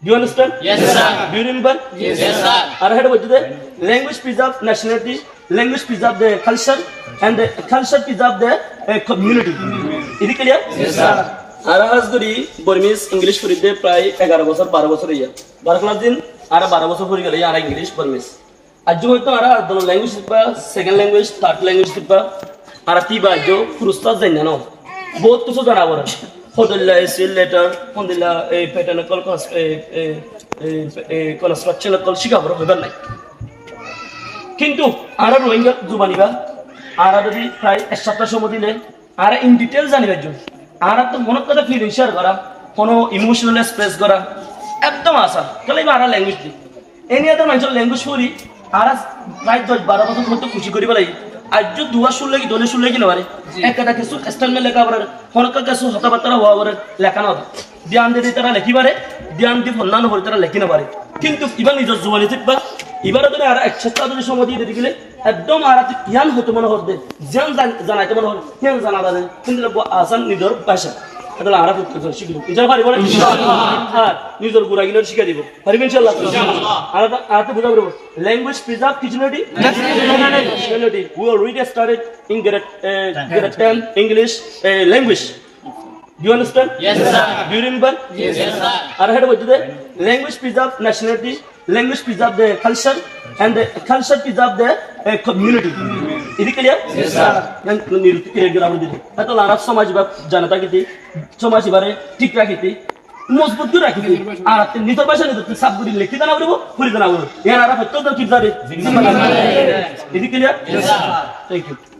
Do you understand? Yes, sir. Do you remember? Yes, sir. Our head was the language preserve nationality, language preserve the culture, and the culture preserve the community. Is it clear? Yes, sir. Ara has the Burmese English for the pray 11 বছর 12 বছর ইয়া 12 class দিন আর 12 বছর পরে গেলে আর English Burmese আজ হয়তো আর দল ল্যাঙ্গুয়েজ শিখবা সেকেন্ড ল্যাঙ্গুয়েজ থার্ড ল্যাঙ্গুয়েজ শিখবা আর তিবা জো ফুরস্তাদ জানি না বহুত কিছু জানা বড় হদল্লা এসিল লেটার হদল্লা এই প্যাটার্নাল কনস্ট্রাকশনাল শিখা বড় হইবার নাই কিন্তু আর রোহিঙ্গা জুবানিবা আর যদি প্রায় এক সপ্তাহ সময় দিলে আর ইন ডিটেইল জানিবার জন্য আর তো মনের কথা ফিল শেয়ার করা কোনো ইমোশনাল এক্সপ্রেস করা একদম আসা তাহলে আর ল্যাঙ্গুয়েজ দি এনি আদার মানুষের ল্যাঙ্গুয়েজ করি আর প্রায় 10-12 বছর মতো খুশি করি বলাই আজ যে দুয়া শুনলে কি দলে শুনলে কি না পারে একটা কিছু স্টাইল লেখা পারে হনকা কিছু হতাবার্তা হওয়া পারে লেখা না ধ্যান দিয়ে তারা লেখি পারে ধ্যান দিয়ে ফন্নানো করে তারা লেখি না পারে কিন্তু এবার নিজের জুবানি থাকবা এবার যদি আর এক সপ্তাহ যদি সময় দিয়ে দিতে গেলে একদম আর জ্ঞান হতে মনে হতে জ্ঞান জানাইতে মনে হল জ্ঞান জানা দেন কিন্তু আসান নিজের ভাষা তাহলে আরা পুত্র শিখব ইনশাআল্লাহ পারিব না হ্যাঁ নিজের গুড়াগিনার শিখে দিব পারিব ইনশাআল্লাহ আর তো বুঝা পারব ল্যাঙ্গুয়েজ প্রিজার্ভ কিচুনিটি nationality we already started in grade 10 English language. Do you understand? Yes, sir. Do you remember? Yes, sir. Our head was the language preserve nationality, language preserve the culture, and the culture preserve the community. Is it clear? Yes, sir. Then নিরুক্তি ক্রিয়া গ্রাম দিদি এত লারাত সমাজ বা জনতা কিতি সমাজ বারে ঠিক রাখিতি মজবুত করে রাখিতি আর নিজের ভাষা নিজের সাবগুলি লিখি দানা বলবো ফুরি দানা বলবো এর আর হয়তো তো কি জানে is it clear? Yes, sir. Thank you